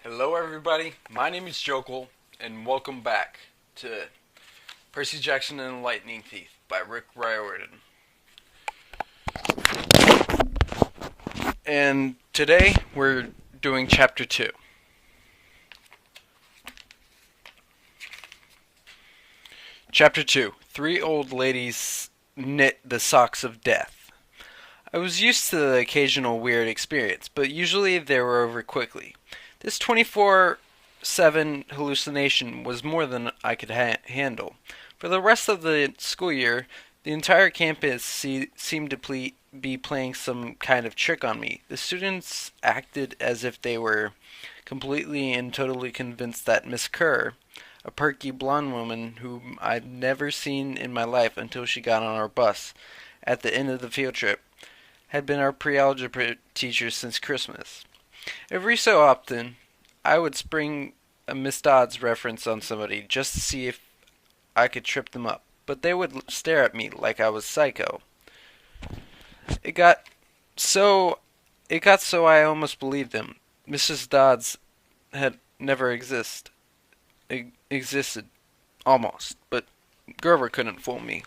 Hello, everybody. My name is Jokel, and welcome back to Percy Jackson and the Lightning Thief by Rick Riordan. And today we're doing Chapter 2. Chapter 2. Three old ladies knit the socks of death. I was used to the occasional weird experience, but usually they were over quickly. This 24/7 hallucination was more than I could handle. For the rest of the school year, the entire campus seemed to be playing some kind of trick on me. The students acted as if they were completely and totally convinced that Miss Kerr, a perky blonde woman whom I'd never seen in my life until she got on our bus at the end of the field trip, had been our pre-algebra teacher since Christmas. Every so often, I would spring a Miss Dodds reference on somebody just to see if I could trip them up, but they would stare at me like I was psycho. It got so I almost believed them. Mrs. Dodds had never existed, almost, but Grover couldn't fool me.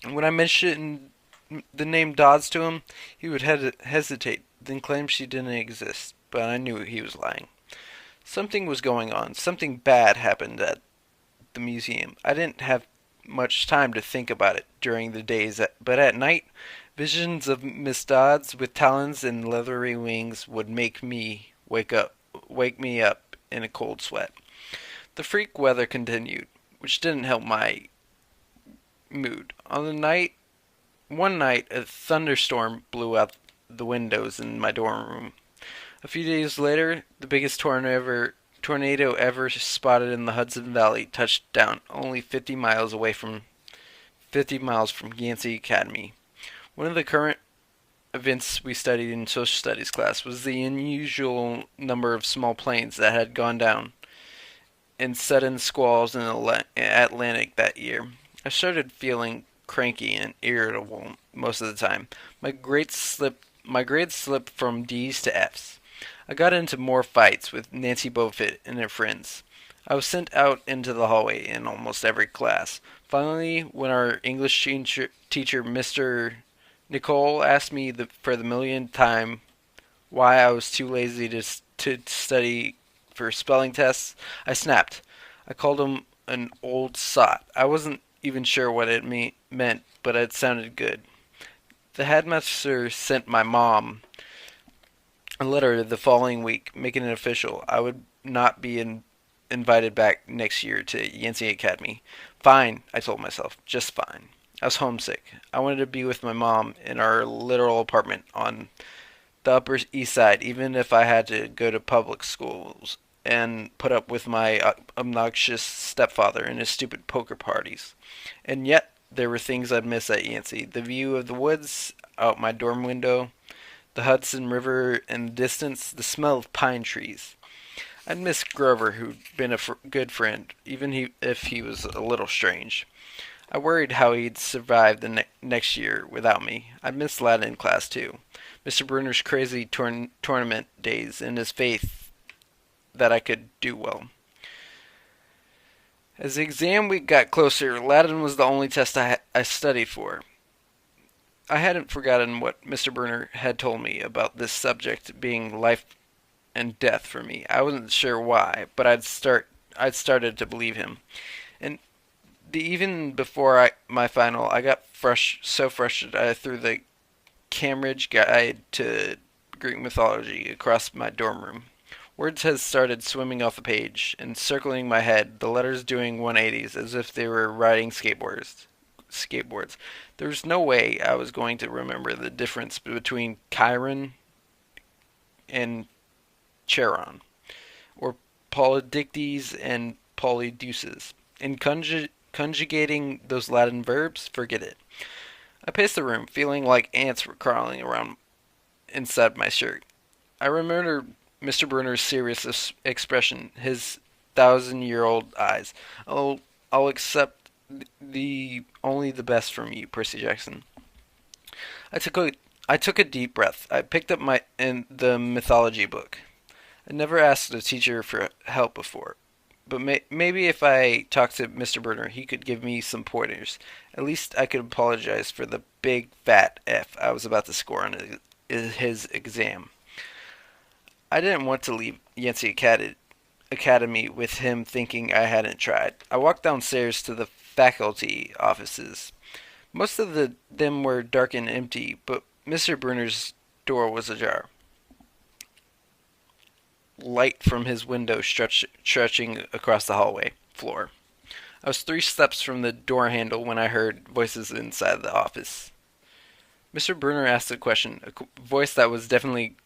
When I mentioned the name Dodds to him, he would hesitate, then claim she didn't exist, but I knew he was lying. Something was going on. Something bad happened at the museum. I didn't have much time to think about it during the days, but at night, visions of Miss Dodds with talons and leathery wings would wake me up in a cold sweat. The freak weather continued, which didn't help my mood. One night, a thunderstorm blew out the windows in my dorm room. A few days later, the biggest tornado ever spotted in the Hudson Valley touched down only 50 miles from Yancey Academy. One of the current events we studied in social studies class was the unusual number of small planes that had gone down in sudden squalls in the Atlantic that year. I started feeling cranky and irritable most of the time. My grades slipped from D's to F's. I got into more fights with Nancy Beaufort and her friends. I was sent out into the hallway in almost every class. Finally, when our English teacher Mr. Nicole, asked me for the millionth time why I was too lazy to study for spelling tests, I snapped. I called him an old sot. I wasn't even sure what it meant, but it sounded good. The headmaster sent my mom a letter the following week, making it official. I would not be invited back next year to Yancey Academy. Fine, I told myself, just fine. I was homesick. I wanted to be with my mom in our literal apartment on the Upper East Side, even if I had to go to public schools and put up with my obnoxious stepfather and his stupid poker parties. And yet, there were things I'd miss at Yancey. The view of the woods out my dorm window, the Hudson River in the distance, the smell of pine trees. I'd miss Grover, who'd been a good friend, even if he was a little strange. I worried how he'd survive the next year without me. I'd miss Latin class, too. Mr. Bruner's crazy tournament days and his faith that I could do well. As the exam week got closer, Latin was the only test I studied for. I hadn't forgotten what Mr. Bruner had told me about this subject being life and death for me. I wasn't sure why, but I'd started to believe him. And even before my final, I got so frustrated I threw the Cambridge Guide to Greek Mythology across my dorm room. Words had started swimming off the page and circling my head, the letters doing 180s as if they were riding skateboards. There was no way I was going to remember the difference between Chiron and Charon, or Polydictes and Polydeuces. In conjugating those Latin verbs, forget it. I paced the room, feeling like ants were crawling around inside my shirt. I remember Mr. Bruner's serious expression, his thousand-year-old eyes. I'll accept only the best from you, Percy Jackson. I took a deep breath. I picked up the mythology book. I never asked a teacher for help before, but maybe if I talked to Mr. Burner, he could give me some pointers. At least I could apologize for the big fat F I was about to score on his exam. I didn't want to leave Yancey Academy with him thinking I hadn't tried. I walked downstairs to the faculty offices. Most of them were dark and empty, but Mr. Bruner's door was ajar. Light from his window stretching across the hallway floor. I was 3 steps from the door handle when I heard voices inside the office. Mr. Bruner asked a question, a voice that was definitely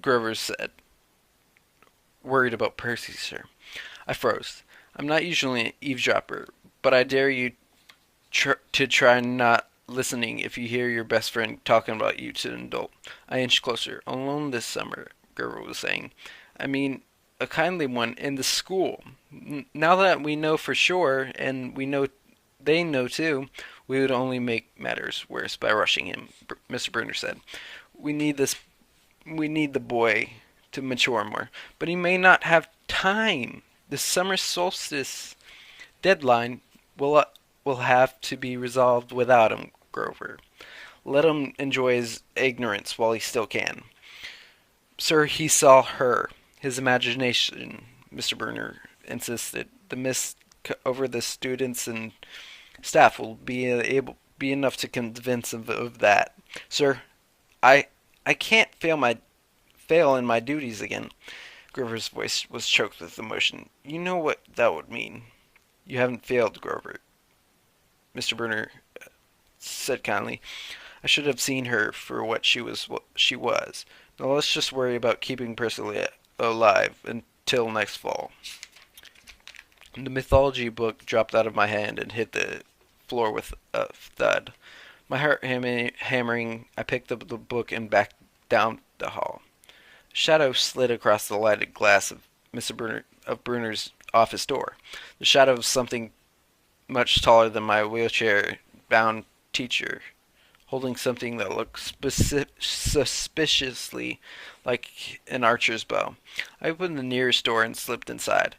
Grover's said. Worried about Percy, sir. I froze. I'm not usually an eavesdropper, but I dare you to try not listening if you hear your best friend talking about you to an adult. I inched closer. Alone this summer, Grover was saying. I mean, a kindly one in the school. Now that we know for sure, and we know they know too, we would only make matters worse by rushing him, Mr. Bruner said. We need this. We need the boy to mature more, but he may not have time. The summer solstice deadline will have to be resolved without him, Grover. Let him enjoy his ignorance while he still can. Sir, he saw her. His imagination, Mr. Bruner insisted. The mist over the students and staff will be enough to convince him of that. Sir, I can't fail in my duties again. Grover's voice was choked with emotion. You know what that would mean. You haven't failed, Grover. Mr. Bruner said kindly. I should have seen her for what she was. Now let's just worry about keeping Percy alive until next fall. The mythology book dropped out of my hand and hit the floor with a thud. My heart hammering, I picked up the book and backed down the hall. A shadow slid across the lighted glass of Bruner's office door. The shadow of something much taller than my wheelchair-bound teacher, holding something that looked suspiciously like an archer's bow. I opened the nearest door and slipped inside.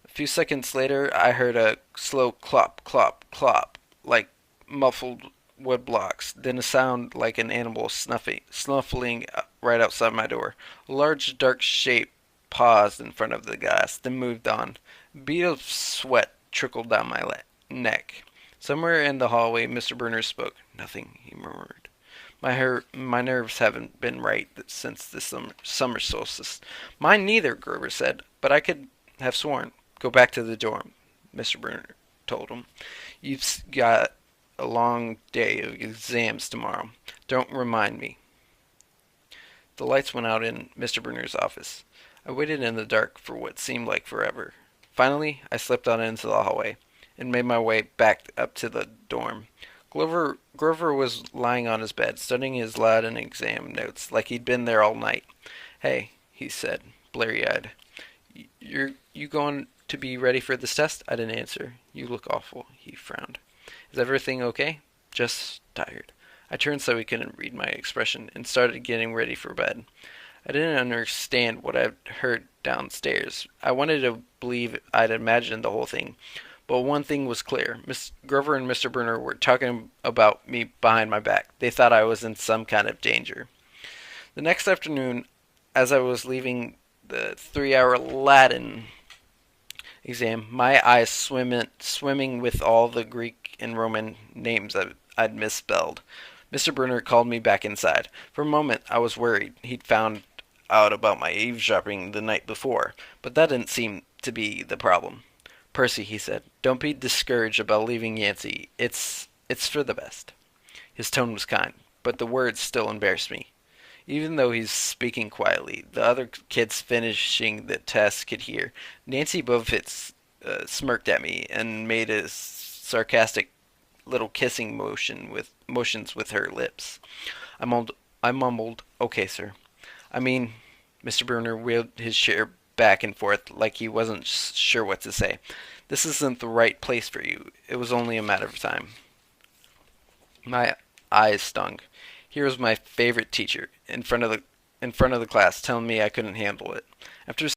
A few seconds later, I heard a slow clop, clop, clop, like muffled wood blocks, then a sound like an animal snuffling right outside my door. A large dark shape paused in front of the glass, then moved on. A bead of sweat trickled down my neck. Somewhere in the hallway, Mr. Bruner spoke. Nothing, he murmured. My nerves haven't been right since the summer solstice. Mine neither, Grover said, but I could have sworn. Go back to the dorm, Mr. Bruner told him. You've got a long day of exams tomorrow. Don't remind me. The lights went out in Mr. Bruner's office. I waited in the dark for what seemed like forever. Finally, I slipped out into the hallway and made my way back up to the dorm. Grover was lying on his bed, studying his Latin exam notes like he'd been there all night. Hey, he said, blurry-eyed. You going to be ready for this test? I didn't answer. You look awful, he frowned. Is everything okay? Just tired. I turned so he couldn't read my expression and started getting ready for bed. I didn't understand what I'd heard downstairs. I wanted to believe I'd imagined the whole thing. But one thing was clear. Miss Grover and Mr. Bruner were talking about me behind my back. They thought I was in some kind of danger. The next afternoon, as I was leaving the 3-hour Latin exam, my eyes swimming with all the Greek and Roman names I'd misspelled, Mr. Bruner called me back inside. For a moment, I was worried he'd found out about my eavesdropping the night before, but that didn't seem to be the problem. Percy, he said, don't be discouraged about leaving Yancey. It's for the best. His tone was kind, but the words still embarrassed me. Even though he's speaking quietly, the other kids finishing the test could hear. Nancy Bovitz smirked at me and made a sarcastic little kissing motions with her lips. I mumbled, okay, sir. I mean, Mr. Bruner wheeled his chair back and forth like he wasn't sure what to say. This isn't the right place for you. It was only a matter of time. My eyes stung. Here was my favorite teacher in front of the in front of the class, telling me I couldn't handle it. After